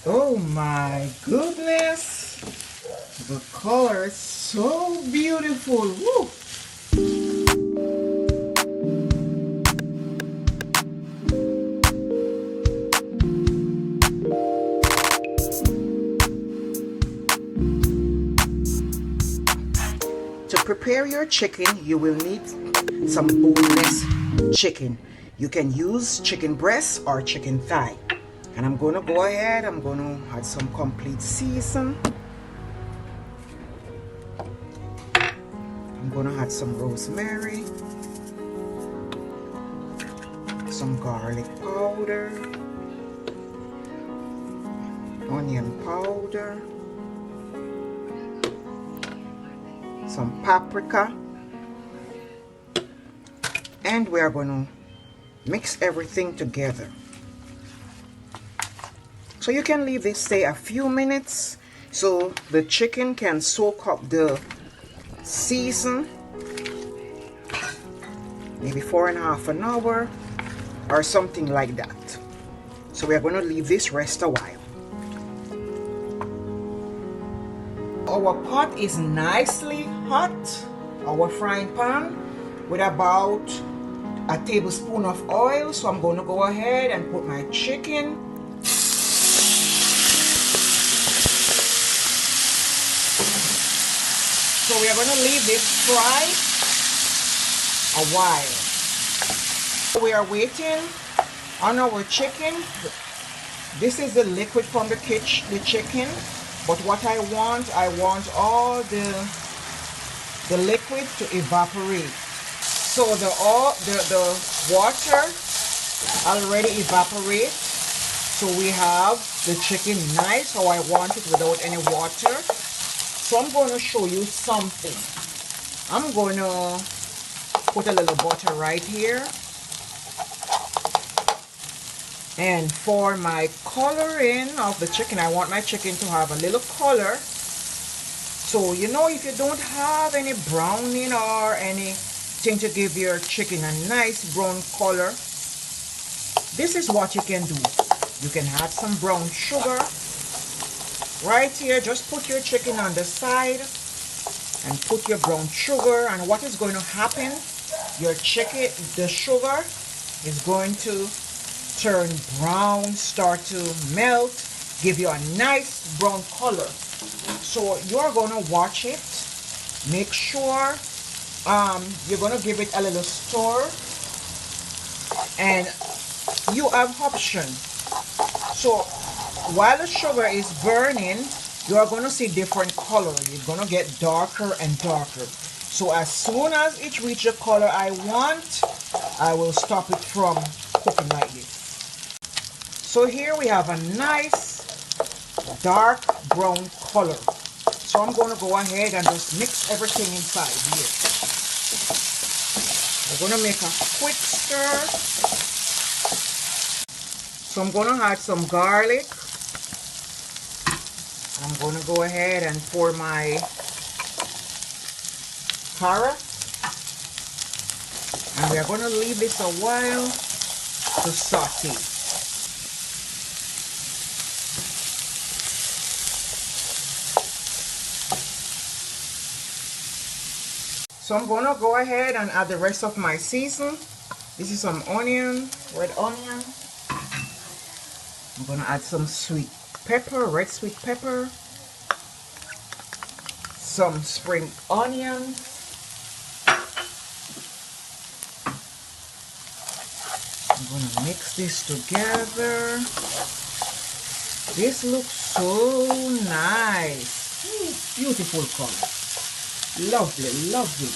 Oh my goodness, the color is so beautiful. Woo. To prepare your chicken, you will need some boneless chicken. You can use chicken breast or chicken thigh. And I'm going to go ahead, I'm going to add some complete season. I'm going to add some rosemary, some garlic powder, onion powder, some paprika, and we are going to mix everything together. So you can leave this stay a few minutes so the chicken can soak up the season, maybe 4.5 hours or something like that. So we are going to leave this rest a while. Our pot is nicely hot, our frying pan, with about a tablespoon of oil. So I'm going to go ahead and put my chicken. So we are going to leave this fry a while. We are waiting on our chicken. This is the liquid from the chicken. But what I want all the liquid to evaporate. So the water already evaporate. So we have the chicken nice how I want it without any water. So I'm going to show you something. I'm going to put a little butter right here. And for my coloring of the chicken, I want my chicken to have a little color. So, you know, if you don't have any browning or anything to give your chicken a nice brown color, this is what you can do. You can add some brown sugar. Right here, just put your chicken on the side and put your brown sugar. And what is going to happen, your chicken, the sugar is going to turn brown, start to melt, give you a nice brown color. So you're going to watch it. Make sure you're going to give it a little stir. And you have option. So while the sugar is burning, you are going to see different color. You're going to get darker and darker. So as soon as it reaches the color I want, I will stop it from cooking like this. So here we have a nice dark brown color. So I'm going to go ahead and just mix everything inside here. I'm going to make a quick stir. So I'm going to add some garlic. I'm going to go ahead and pour my carrot. And we are going to leave this a while to saute. So I'm going to go ahead and add the rest of my season. This is some onion, red onion. I'm going to add some sweet pepper, red sweet pepper. Some spring onions. I'm going to mix this together. This looks so nice. Beautiful color. Lovely, lovely.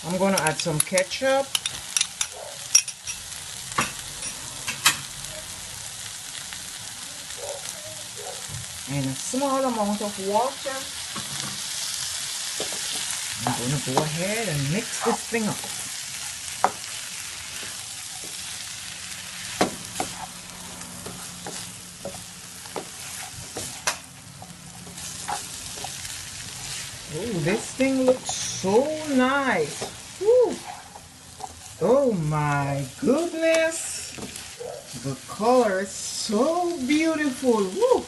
I'm going to add some ketchup. And a small amount of water. I'm going to go ahead and mix this thing up. Oh, this thing looks so nice. it. Woo. Oh my goodness. The color is so beautiful. Woo.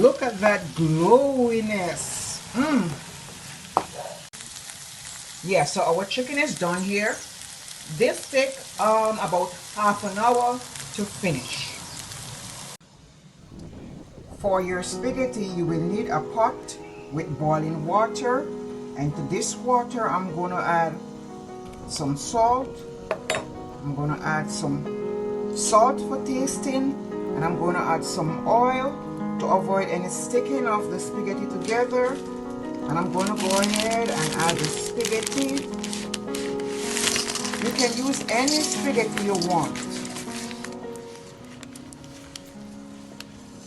Look at that glowiness. Yeah, so our chicken is done here. This takes about half an hour to finish. For your spaghetti, you will need a pot with boiling water, and to this water I'm going to add some salt. I'm going to add some salt for tasting, and I'm going to add some oil to avoid any sticking of the spaghetti together. And I'm going to go ahead and add the spaghetti. You can use any spaghetti you want.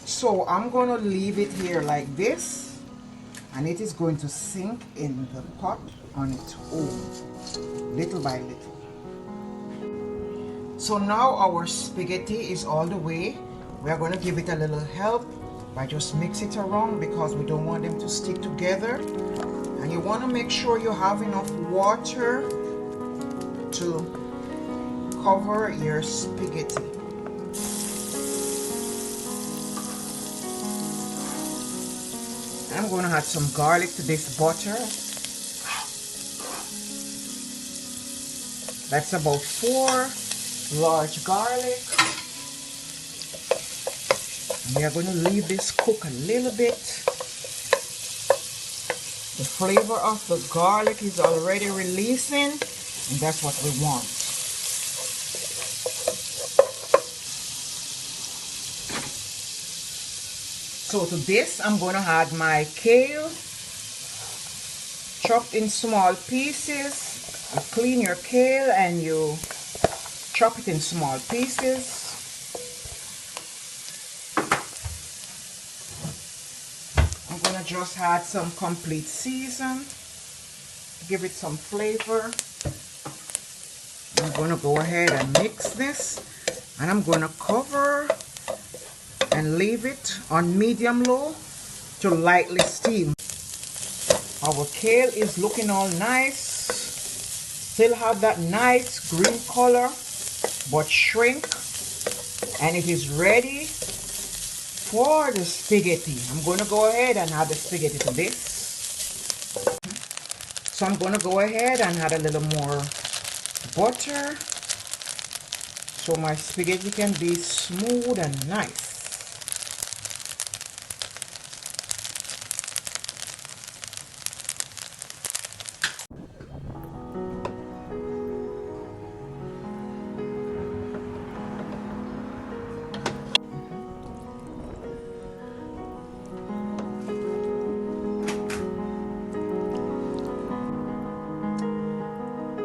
So I'm going to leave it here like this, and it is going to sink in the pot on its own, little by little. So now our spaghetti is all the way. We are going to give it a little help by just mix it around because we don't want them to stick together. And you want to make sure you have enough water to cover your spaghetti. I'm going to add some garlic to this butter. That's about 4 large garlic. And we are going to leave this cook a little bit. The flavor of the garlic is already releasing, and that's what we want. So to this, I'm going to add my kale, chopped in small pieces. You clean your kale and you chop it in small pieces. I'm going to just add some complete season to give it some flavor. I'm going to go ahead and mix this, and I'm going to cover and leave it on medium-low to lightly steam. Our kale is looking all nice. Still have that nice green color, but shrink. And it is ready for the spaghetti. I'm going to go ahead and add the spaghetti to this. So I'm going to go ahead and add a little more butter so my spaghetti can be smooth and nice.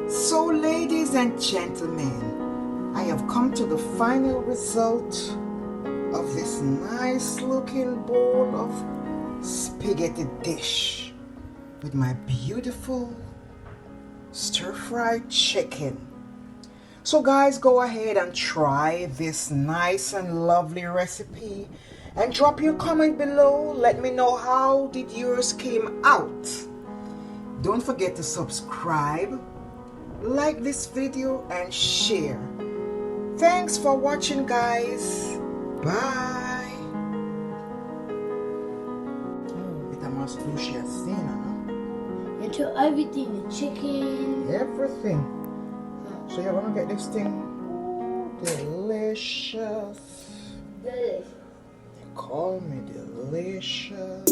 So ladies and gentlemen, I have come to the final result of this nice looking bowl of spaghetti dish with my beautiful stir-fried chicken. So guys, go ahead and try this nice and lovely recipe and drop your comment below. Let me know how did yours came out. Don't forget to subscribe, like this video, and share. Thanks for watching, guys. Bye. It must do share scene, You do everything, the chicken. everything. So you're gonna get this thing. Ooh, delicious. Delicious. They call me delicious.